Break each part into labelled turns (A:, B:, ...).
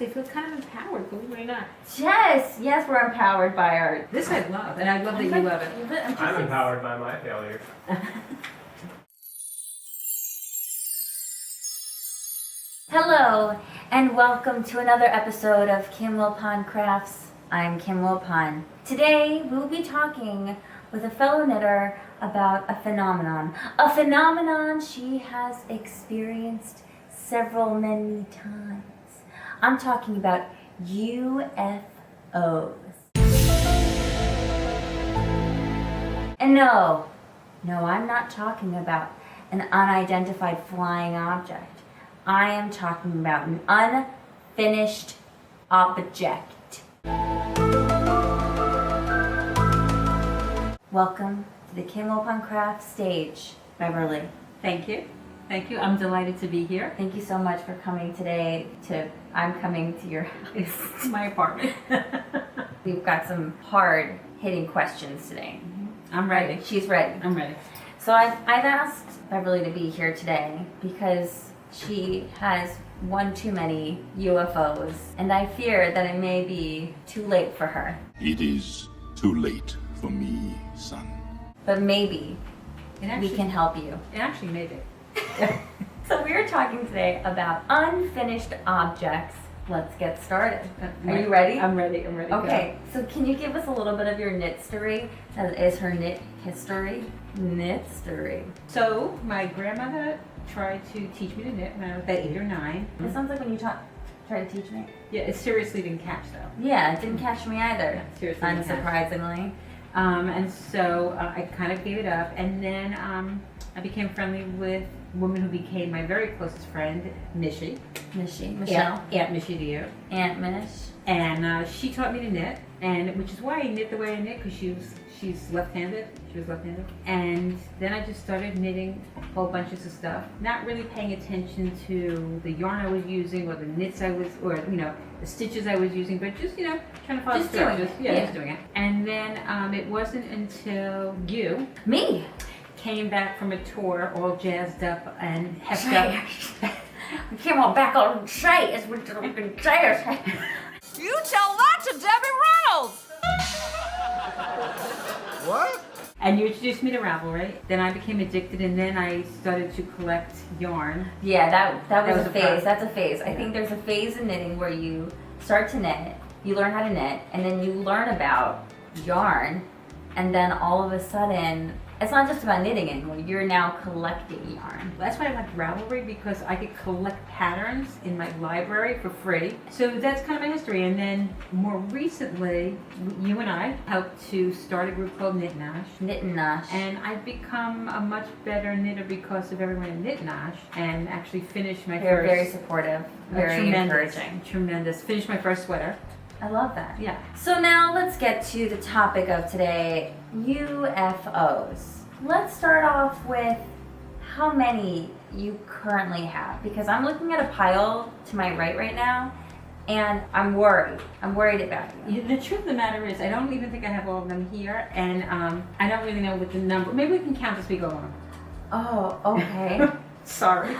A: They feel kind of empowered, believe it or not.
B: Yes, we're empowered by our...
A: This I love, and I love that you love it.
C: I'm empowered by my failures.
B: Hello, and welcome to another episode of Kim Wilpon Crafts. I'm Kim Wilpon. Today, we will be talking with a fellow knitter about a phenomenon. A phenomenon she has experienced many times. I'm talking about UFOs. And no, I'm not talking about an unidentified flying object. I am talking about an unfinished object. Welcome to the Kim Wilpon Crafts stage, Beverly.
A: Thank you. I'm delighted to be here.
B: Thank you so much for coming today. I'm coming to your house.
A: It's my apartment.
B: We've got some hard-hitting questions today.
A: I'm ready.
B: She's ready.
A: I'm ready.
B: So I've asked Beverly to be here today because she has one too many UFOs, and I fear that it may be too late for her.
D: It is too late for me, son.
B: But maybe we can help you.
A: It actually made it.
B: So we're talking today about unfinished objects. Let's get started. Are you ready?
A: I'm ready.
B: Okay, so can you give us a little bit of your knit story? That is her knit history. Knit story.
A: So, my grandmother tried to teach me to knit when I was about 8 or 9.
B: It sounds like when you try to teach me.
A: Yeah, it seriously didn't catch though.
B: Yeah, it didn't catch me either.
A: Yeah, seriously didn't catch.
B: Unsurprisingly.
A: And so I kind of gave it up, and then I became friendly with a woman who became my very closest friend, Michelle. Aunt Mishy to you.
B: Aunt Mish.
A: And she taught me to knit, and which is why I knit the way I knit, because she's left-handed. She was left-handed. And then I just started knitting whole bunches of stuff, not really paying attention to the yarn I was using or the knits I was, or the stitches I was using, but just trying to follow
B: Just
A: through.
B: doing it.
A: Just doing it. And then it wasn't until you
B: Me.
A: came back from a tour all jazzed up and heffed up.
B: We came all back on site as we're looking jazz.
E: You tell that to Debbie Reynolds!
D: What?
A: And you introduced me to Ravelry. Then I became addicted, and then I started to collect yarn.
B: Yeah, that was a phase.
A: part.
B: That's a phase. I think there's a phase in knitting where you start to knit, you learn how to knit, and then you learn about yarn, and then all of a sudden, it's not just about knitting anymore. You're now collecting yarn.
A: That's why I liked Ravelry, because I could collect patterns in my library for free. So that's kind of my history. And then more recently, you and I helped to start a group called Knit Nash.
B: Knit and Nash.
A: And I've become a much better knitter because of everyone in Knit Nash, and actually finished my
B: They're
A: first...
B: very supportive, very encouraging.
A: Tremendous. Finished my first sweater.
B: I love that.
A: Yeah.
B: So now let's get to the topic of today, UFOs. Let's start off with how many you currently have, because I'm looking at a pile to my right now, and I'm worried. I'm worried about you.
A: The truth of the matter is, I don't even think I have all of them here, and I don't really know what the number... Maybe we can count as we go on.
B: Oh, okay.
A: Sorry.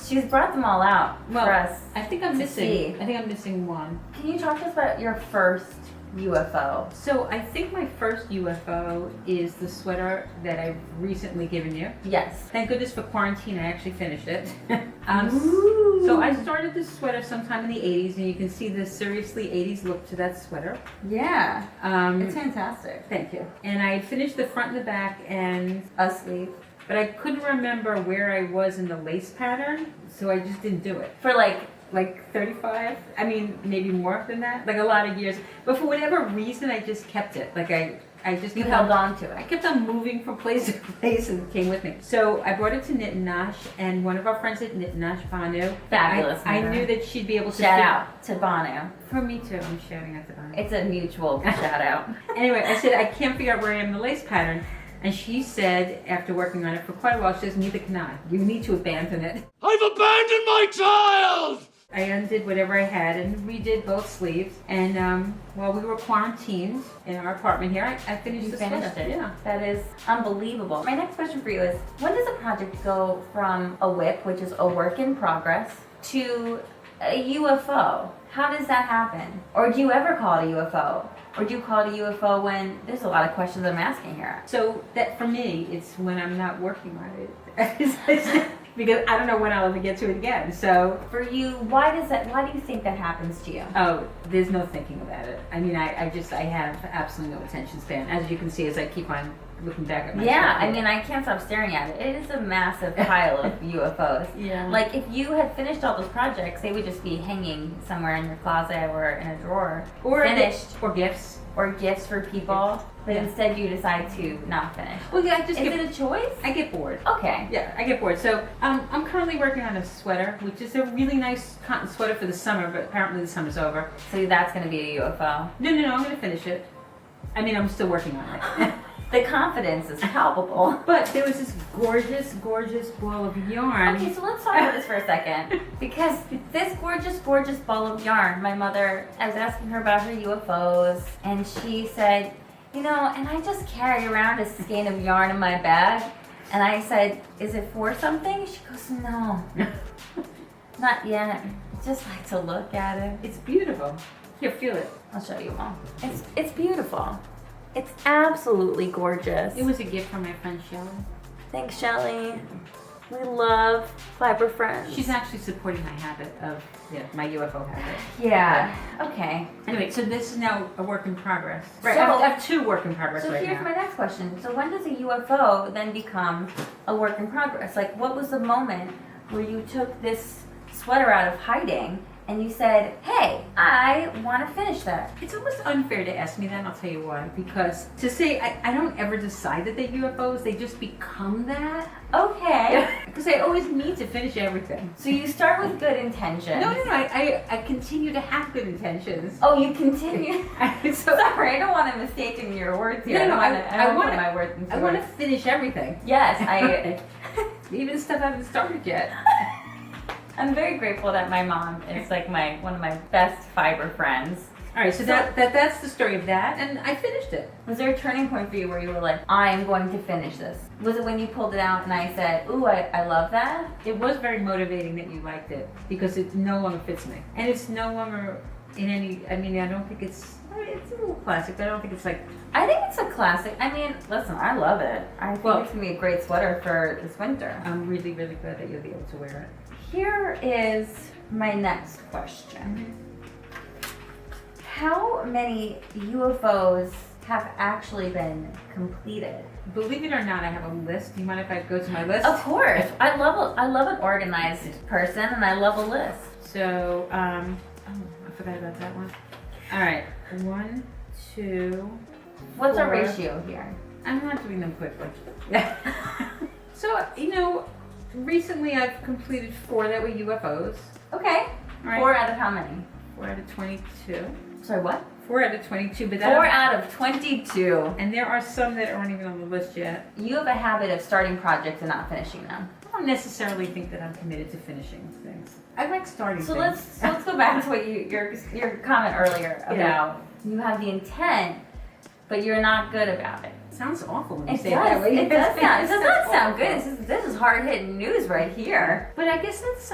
B: She's brought them all out for us.
A: I think I'm
B: to
A: missing.
B: see.
A: I think I'm missing one.
B: Can you talk to us about your first UFO?
A: So I think my first UFO is the sweater that I've recently given you.
B: Yes.
A: Thank goodness for quarantine, I actually finished it.
B: Ooh.
A: So I started this sweater sometime in the 80s, and you can see the seriously 80s look to that sweater.
B: Yeah. It's fantastic.
A: Thank you. And I finished the front and the back, and
B: A sleeve.
A: but I couldn't remember where I was in the lace pattern, so I just didn't do it.
B: For like
A: 35, I mean, maybe more than that, like a lot of years. But for whatever reason, I just kept it. Like I just
B: you
A: kept
B: held
A: on,
B: on to
A: I
B: it.
A: kept on moving from place to place, and it came with me. So I brought it to Knit and Nash, and one of our friends at Knit and Nash, Banu,
B: Fabulous.
A: I
B: knitter.
A: knew that she'd be able to
B: Shout
A: fit-
B: out to Banu.
A: For me too, I'm shouting out to Banu.
B: It's a mutual shout out.
A: Anyway, I said, I can't figure out where I am in the lace pattern. And she said, after working on it for quite a while, she says, neither can I. You need to abandon it.
D: I've abandoned my child!
A: I undid whatever I had and redid both sleeves. And while we were quarantined in our apartment here, I finished
B: You
A: the
B: finished
A: sweater.
B: it.
A: Yeah.
B: That is unbelievable. My next question for you is, when does a project go from a WIP, which is a work in progress, to a UFO, how does that happen? Or do you ever call it a UFO? Or do you call it a UFO when, there's a lot of questions I'm asking here.
A: So that for me, it's when I'm not working on it. Because I don't know when I'll ever get to it again. So
B: For you, why do you think that happens to you?
A: oh, there's no thinking about it. I mean, I have absolutely no attention span. As you can see, as I keep on looking back at my
B: Yeah,
A: stuff.
B: I mean, I can't stop staring at it. It is a massive pile of UFOs.
A: Yeah.
B: Like, if you had finished all those projects, they would just be hanging somewhere in your closet or in a drawer.
A: or
B: finished.
A: or gifts.
B: Or gifts for people. But
A: Yeah.
B: instead you decide to not finish.
A: Well, yeah, I just
B: Is
A: get,
B: it a choice?
A: I get bored.
B: Okay.
A: Yeah, I get bored. So I'm currently working on a sweater, which is a really nice cotton sweater for the summer, but apparently the summer's over.
B: So that's going to be a UFO.
A: No, I'm going to finish it. I mean, I'm still working on it.
B: The confidence is palpable.
A: But there was this gorgeous, gorgeous ball of yarn.
B: Okay, so let's talk about this for a second. Because this gorgeous, gorgeous ball of yarn, my mother, I was asking her about her UFOs, and she said, you know, and I just carry around a skein of yarn in my bag. And I said, is it for something? She goes, no, not yet. I just like to look at it.
A: It's beautiful. Here, feel it.
B: I'll show you all. It's beautiful. It's absolutely gorgeous.
A: It was a gift from my friend Shelley.
B: Thanks, Shelly. We love Fiber Friends.
A: She's actually supporting my habit of, my UFO habit.
B: Yeah. Okay.
A: Anyway, so this is now a work in progress. Right,
B: So-
A: I have 2 work in progress
B: So
A: right
B: here's
A: now.
B: my next question. So when does a UFO then become a work in progress? Like, what was the moment where you took this sweater out of hiding and you said, hey, I want to finish that?
A: It's almost unfair to ask me that, and I'll tell you why. Because to say I don't ever decide that they're UFOs, they just become that.
B: Okay.
A: Because I always need to finish everything.
B: So you start with good intentions.
A: No, I continue to have good intentions.
B: Oh, you continue.
A: So,
B: Sorry, I don't want to mistake your words here.
A: No,
B: I
A: I
B: don't
A: wanna-
B: put my words into
A: I want to
B: words.
A: finish everything.
B: Yes, I.
A: Even stuff I haven't started yet.
B: I'm very grateful that my mom is like one of my best fiber friends.
A: All right, so that's the story of that, and I finished it.
B: Was there a turning point for you where you were like, I'm going to finish this? Was it when you pulled it out and I said, ooh, I love that?
A: It was very motivating that you liked it because it no longer fits me, and it's no longer in any. I mean, I don't think it's a little classic, but I don't think it's like.
B: I think it's a classic. I mean, listen, I love it. I think
A: Well-
B: it's going to be a great sweater for this winter.
A: I'm really, really glad that you'll be able to wear it.
B: Here is my next question. How many UFOs have actually been completed?
A: Believe it or not, I have a list. Do you mind if I go to my list?
B: Of course. I love an organized person, and I love a list.
A: So, I forgot about that one. All right, 1, 2.
B: What's our
A: 4.
B: ratio here?
A: I'm not doing them quickly. So, recently I've completed 4 that were UFOs.
B: Okay.
A: All right.
B: 4 out of how many?
A: 4 out of 22.
B: Sorry, what?
A: 4 out of 22, but
B: 4 out of 22.
A: and there are some that aren't even on the list yet.
B: You have a habit of starting projects and not finishing them.
A: I don't necessarily think that I'm committed to finishing things. I like starting
B: So
A: things.
B: let's go back to what your comment earlier about
A: Yeah.
B: you have the intent, but you're not good about it.
A: It sounds awful when you
B: It
A: say it that
B: does.
A: way.
B: It does sound. It does not sound
A: awful.
B: good. This is hard hitting news right here.
A: But I guess that's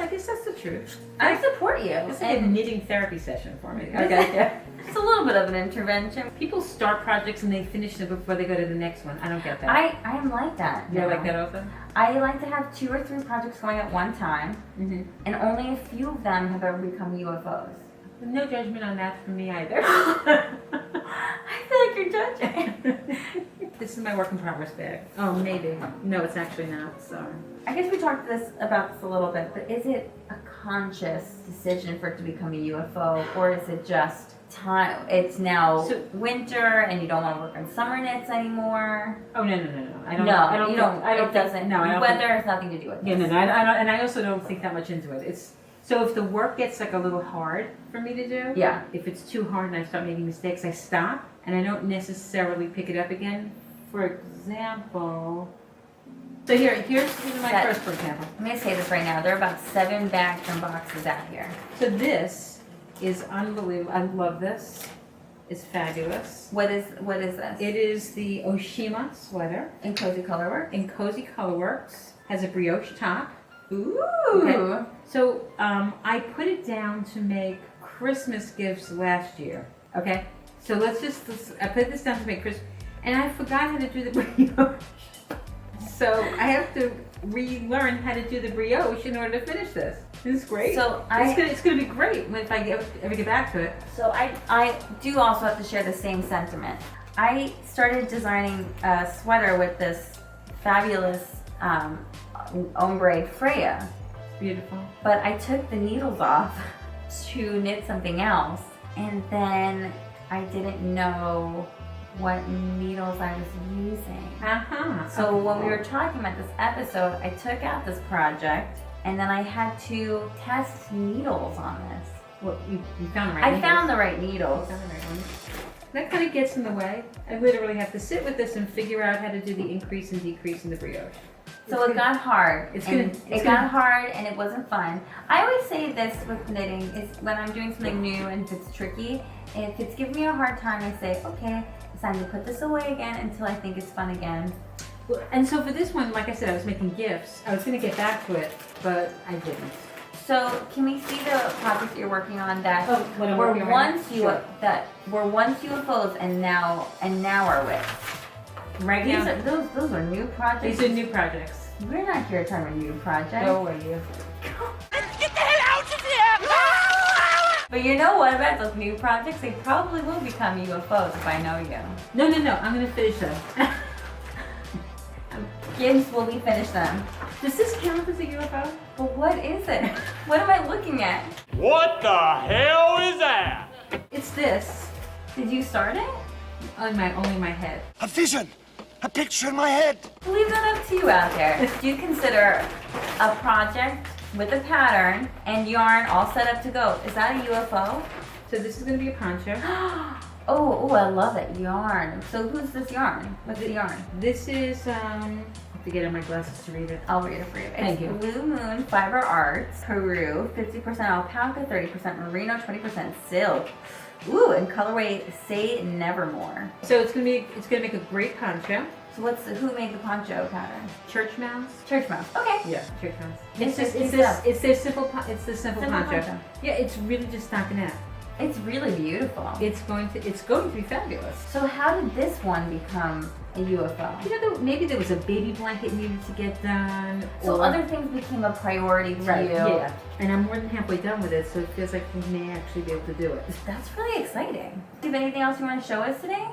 A: the truth.
B: I support you.
A: It's like a
B: And
A: knitting therapy session for me.
B: This
A: Okay.
B: is-
A: Yeah.
B: it's a little bit of an intervention.
A: People start projects and they finish them before they go to the next one. I don't get that.
B: I am like that.
A: You're
B: now.
A: like that also?
B: I like to have 2 or 3 projects going at one time,
A: Mm-hmm.
B: and only a few of them have ever become UFOs.
A: No judgment on that from me either.
B: I feel like you're judging.
A: This is my work in progress bag. Oh, maybe. No, it's actually not. Sorry.
B: I guess we talked about this a little bit, but is it a conscious decision for it to become a UFO, or is it just time? It's now
A: So-
B: winter, and you don't want to work on summer knits anymore.
A: Oh no. I don't.
B: No,
A: I don't.
B: you
A: think-
B: don't.
A: I don't
B: It
A: think-
B: doesn't.
A: No, I don't.
B: Weather
A: think-
B: has nothing to do with
A: Yeah,
B: this.
A: no. I don't, and I also don't think that much into it. It's so if the work gets like a little hard for me to do.
B: Yeah.
A: If it's too hard and I start making mistakes, I stop and I don't necessarily pick it up again. For example. So here's my
B: That-
A: first, for example.
B: I'm gonna say this right now. There are about 7 bags and boxes out here.
A: So this is unbelievable. I love this. It's fabulous.
B: What is this?
A: It is the Oshima sweater
B: In cozy color work.
A: in Cozy Colorworks. Has a brioche top.
B: Ooh.
A: Okay. So I put it down to make Christmas gifts last year. Okay, so I put this down to make Christmas, and I forgot how to do the brioche. So I have to relearn how to do the brioche in order to finish this. This is great.
B: So
A: it's gonna be great if I ever get back to it.
B: So I do also have to share the same sentiment. I started designing a sweater with this fabulous ombre Freya,
A: Beautiful.
B: but I took the needles off to knit something else, and then I didn't know what needles I was using. So when we were talking about this episode, I took out this project, and then I had to test needles on this.
A: Well, you found the right
B: I
A: needles.
B: found the right needles.
A: Found the right one. That kind of gets in the way. I literally have to sit with this and figure out how to do the increase and decrease in the brioche.
B: So it got hard.
A: It
B: got hard and it wasn't fun. I always say this with knitting is when I'm doing something new and if it's tricky, if it's giving me a hard time, I say, okay, it's time to put this away again until I think it's fun again.
A: Well, and so for this one, like I said, I was making gifts. I was going to get back to it, but I didn't.
B: So can we see the project you're working on that
A: what I'm
B: were
A: working on right
B: once
A: now? Sure.
B: that were once UFOs and now are wigs?
A: Right
B: These
A: now,
B: are those are new projects.
A: these are new projects.
B: We're not here talking about new projects.
A: Go away, you.
E: Get the hell out of here!
B: But you know what about those new projects? They probably will become UFOs if I know you.
A: No. I'm going to finish them.
B: Gibbs, will we finish them?
A: Does this count as a UFO?
B: But what is it? What am I looking at?
C: What the hell is that?
A: It's this.
B: Did you start it?
A: Only my head.
F: A vision! A picture in my head!
B: I'll leave that up to you out there. Do you consider a project with a pattern and yarn all set up to go? Is that a UFO?
A: So this is going to be a poncho.
B: Oh, I love it. Yarn. So who's this yarn? What's the yarn?
A: This is, I have to get on my glasses to read it.
B: I'll read it for you.
A: Thank
B: It's
A: you.
B: Blue Moon Fiber Arts, Peru, 50% alpaca, 30% merino, 20% silk. Ooh, and colorway Say Nevermore.
A: So it's gonna make a great poncho.
B: So who made the poncho pattern?
A: Church mouse.
B: Church mouse. Okay.
A: Yeah, church mouse.
B: It's
A: It's
B: just
A: this.
B: stuff.
A: It's their simple. It's the simple
B: Simple
A: poncho.
B: poncho.
A: Yeah, it's really just stockinette.
B: It's really beautiful.
A: It's going to be fabulous.
B: So how did this one become a UFO?
A: You know, maybe there was a baby blanket needed to get done.
B: So
A: or-
B: other things became a priority to
A: Right.
B: you.
A: Yeah. And I'm more than halfway done with it, so it feels like we may actually be able to do it.
B: That's really exciting. Do you have anything else you want to show us today?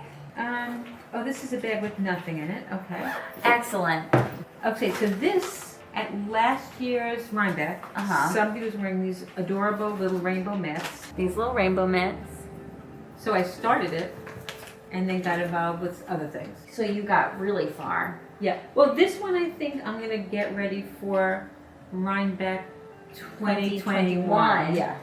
A: Oh, this is a bag with nothing in it. Okay.
B: Excellent.
A: Okay, so this, at last year's Rhinebeck, somebody was wearing these adorable little rainbow mitts.
B: These little rainbow mitts.
A: So I started it and then got involved with other things.
B: So you got really far.
A: Yeah. Well, this one I think I'm going to get ready for Rhinebeck 2021. Yeah.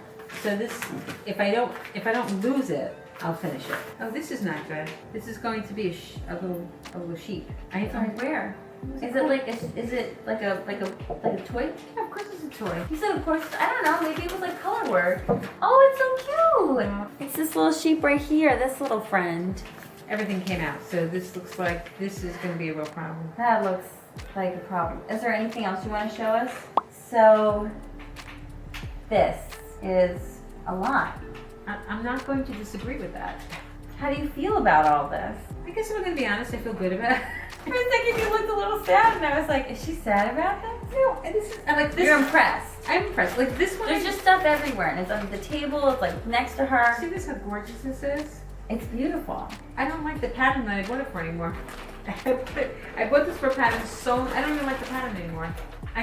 A: So this, if I don't lose it, I'll finish it. Oh, this is not good. This is going to be a little sheep.
B: Where? Is it like a toy?
A: Yeah, of course it's a toy.
B: You said of course. I don't know. Maybe it was like color work. Oh, it's so cute. It's this little sheep right here. This little friend.
A: Everything came out, so this looks like this is going to be a real problem.
B: That looks like a problem. Is there anything else you want to show us? So this is a lot.
A: I'm not going to disagree with that.
B: How do you feel about all this?
A: I guess if I'm going to be honest, I feel good about it.
B: For a second you looked a little sad and I was like, is she sad about this?
A: No, this is, I like this.
B: You're impressed.
A: I'm impressed. Like this one.
B: There's just stuff everywhere and it's on the table, it's like next to her.
A: See this, how gorgeous this is?
B: It's beautiful.
A: I don't like the pattern that I bought it for anymore. I bought this for a pattern so, I don't even like the pattern anymore.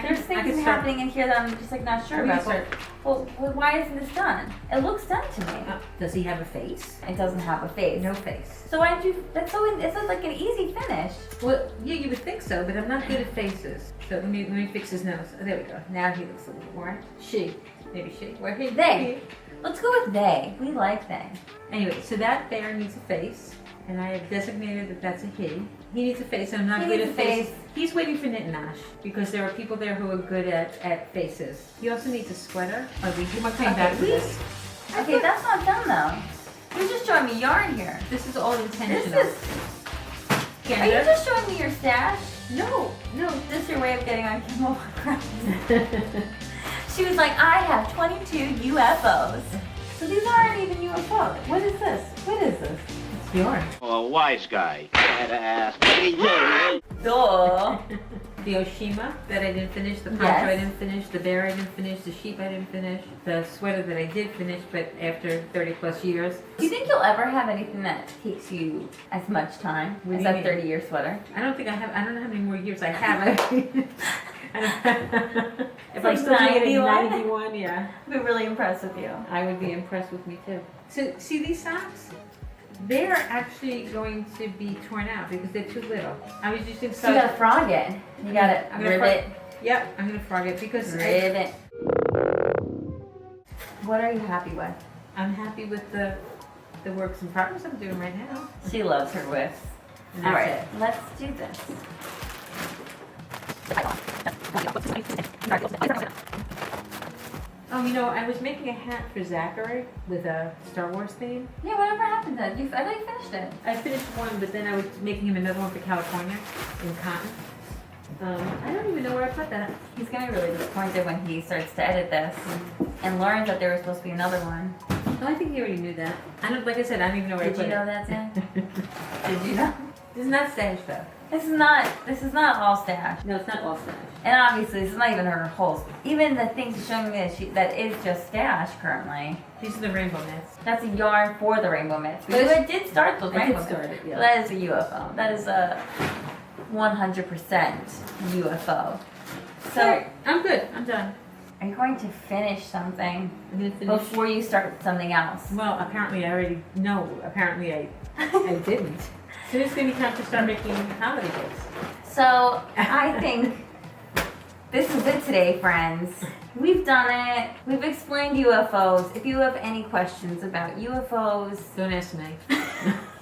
B: There's things happening in here that I'm just like not sure about. Well, why isn't this done? It looks done to me.
A: Does he have a face?
B: It doesn't have a face.
A: No face.
B: So why did you, it's like an easy finish.
A: Well, yeah, you would think so, but I'm not good at faces. So let me fix his nose. Oh, there we go. Now he looks a little more. Maybe she. Where he?
B: They. Let's go with they. We like they.
A: Anyway, so that bear needs a face, and I have designated that that's a he. He needs a face, and I'm not good at faces. He's waiting for Knit and Nosh, because there are people there who are good at faces. He also needs a sweater. Oh, we might come back to this.
B: Okay, that's not done though. You're just showing me yarn here.
A: This is all intentional.
B: This is. Are you just showing me your stash?
A: No.
B: This is your way of getting on Kimmel Crafts. She was like, I have 22 UFOs. So these aren't even UFOs. What is this? What is this?
A: It's yours.
G: Oh, a wise guy. Had to ask.
B: Duh.
A: The Oshima that I didn't finish, the poncho
B: Yes.
A: I didn't finish, the bear I didn't finish, the sheep I didn't finish, the sweater that I did finish, but after 30 plus years.
B: Do you think you'll ever have anything that takes you as much time
A: What
B: as
A: do you
B: that
A: mean?
B: 30-year sweater?
A: I don't think I have, I don't know how many more years I have. If I
B: Like
A: still made it
B: 91?
A: 91, yeah.
B: I'd be really impressed with you.
A: I would be impressed with me too. So see these socks? They're actually going to be torn out because they're too little. I was using
B: So you gotta frog it. You gotta
A: I'm gonna
B: rivet.
A: Yep, I'm gonna frog it because
B: Rivet. What are you happy with?
A: I'm happy with the works in progress I'm doing right now.
B: She loves her whiffs.
A: And
B: All
A: that's
B: right,
A: it.
B: let's do this.
A: Oh, you know, I was making a hat for Zachary with a Star Wars theme.
B: Yeah, whatever happened then? I thought you finished it.
A: I finished one, but then I was making him another one for California in cotton. I don't even know where I put that.
B: He's gonna be really disappointed when he starts to edit this and learns that there was supposed to be another one.
A: No, I think he already knew that. I don't, like I said, I don't even know where I
B: Did
A: put
B: you know
A: it.
B: that, Zach? Did you know?
A: This is not stash though.
B: This is not all stash.
A: No, it's not all stash.
B: And obviously, this is not even her whole. Even the thing she's showing me that is just stash currently.
A: These are the rainbow mitts.
B: That's a yarn for the rainbow mitts. But
A: But
B: you did start those
A: I did
B: rainbow
A: start
B: mitts.
A: it, yeah.
B: So that is a UFO. That is a 100% UFO. So,
A: Alright, I'm good. I'm done.
B: are you going to finish something
A: I'm gonna finish.
B: before you start something else?
A: Well, apparently I already know. Apparently I didn't. So it's gonna be time to start making holiday gifts.
B: So, I think this is it today, friends. We've done it. We've explained UFOs. If you have any questions about UFOs,
A: Don't ask me.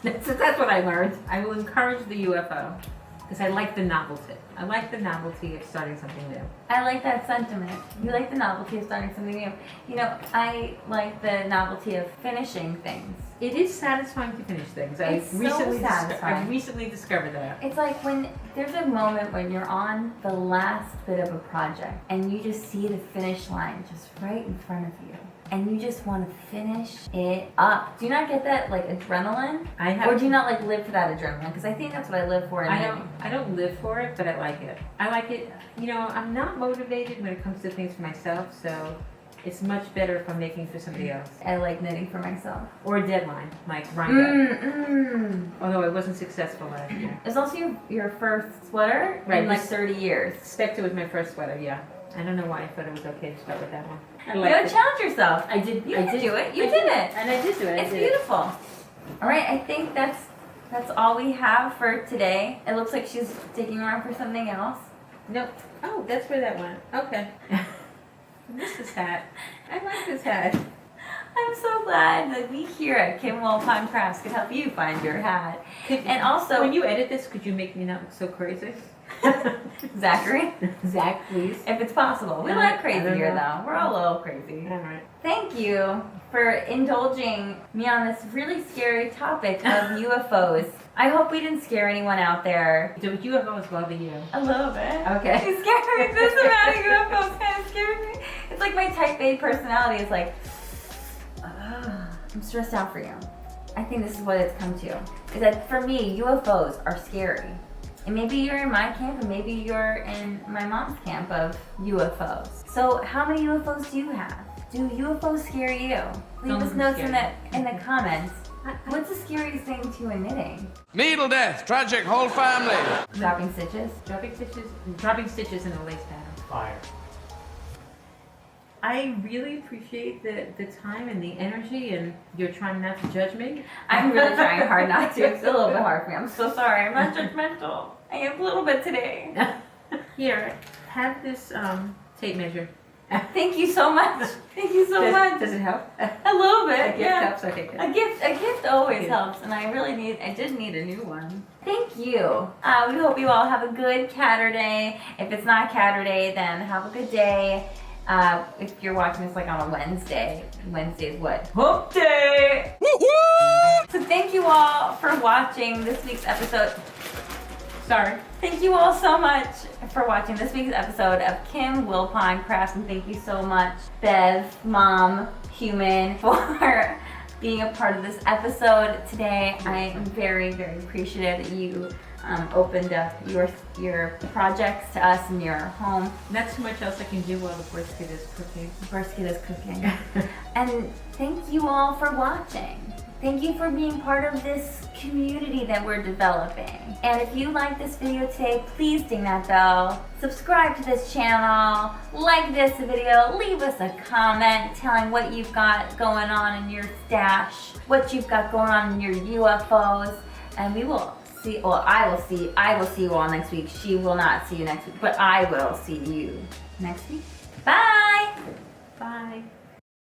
A: That's what I learned. I will encourage the UFO because I like the novelty. I like the novelty of starting something new.
B: I like that sentiment. You like the novelty of starting something new. You know, I like the novelty of finishing things.
A: It is satisfying to finish things.
B: It's so satisfying.
A: I recently discovered that.
B: It's like when there's a moment when you're on the last bit of a project and you just see the finish line just right in front of you. And you just want to finish it up. Do you not get that like adrenaline?
A: I have.
B: Or do you not like live for that adrenaline? Because I think that's what I live for.
A: I don't live for it, but I like it. I like it. You know, I'm not motivated when it comes to things for myself, so it's much better if I'm making for somebody else.
B: I like knitting for myself.
A: Or a deadline, like Rhonda.
B: Mm-mm.
A: Although I wasn't successful last year.
B: It's also your first sweater
A: Right,
B: in like
A: this-
B: 30 years.
A: Spectre was my first sweater, yeah. I don't know why I thought it was okay to start with that one. I
B: You
A: liked
B: gotta
A: it.
B: challenge yourself.
A: I did.
B: You
A: I
B: did
A: did
B: do it. You
A: I
B: did it.
A: And I did do it. I
B: It's
A: did it.
B: beautiful. All right, I think that's all we have for today. It looks like she's digging around for something else.
A: No. Oh, that's where that went. Okay. I miss this hat. I like this hat.
B: I'm so glad that we here at Kim Wilpon Crafts could help you find your hat. And also,
A: When you edit this, could you make me not look so crazy?
B: Zachary,
A: Zach, please.
B: if it's possible. We
A: I
B: like
A: don't
B: crazy here
A: know.
B: though. We're a little crazy.
A: All right.
B: Thank you for indulging me on this really scary topic of UFOs. I hope we didn't scare anyone out there.
A: Do UFOs bother you?
B: A little bit.
A: Okay.
B: It's scary. This amount of UFOs kind of scares me. It's like my type A personality is like, I'm stressed out for you. I think this is what it's come to. Is that for me, UFOs are scary. And maybe you're in my camp, and maybe you're in my mom's camp of UFOs. So how many UFOs do you have? Do UFOs scare you? Leave us
A: Some
B: notes
A: scare
B: in the comments. What's the scariest thing to you in knitting?
H: Needle death, tragic, whole family.
B: Dropping stitches?
A: Dropping stitches in a lace pattern.
C: Fire.
A: I really appreciate the time and the energy, and you're trying not to judge me.
B: I'm really trying hard not to. It's a little bit hard for me. I'm so sorry. I'm not judgmental. I am a little bit today.
A: Here, have this tape measure.
B: Thank you so much. Thank you so much.
A: Does it help?
B: A little bit,
A: A gift
B: yeah.
A: helps? Okay, good.
B: A gift always
A: Good.
B: helps, and I did need a new one. Thank you. We hope you all have a good Catterday. If it's not Catterday, then have a good day. If you're watching this like on a Wednesday is what? Hump Day! So thank you all for watching this week's episode.
A: Sorry.
B: Thank you all so much for watching this week's episode of Kim Wilpon Crafts, and thank you so much, Bev, Mom, Human, for being a part of this episode today. I am very, very appreciative that you opened up your projects to us in your home.
A: Not too much else I can do while the brisket is cooking.
B: Brisket is cooking. And thank you all for watching. Thank you for being part of this community that we're developing. And if you like this video today, please ding that bell, subscribe to this channel, like this video, leave us a comment telling what you've got going on in your stash, what you've got going on in your UFOs, and we will see, well, I will see you all next week. She will not see you next week, but I will see you next week. Bye!
A: Bye.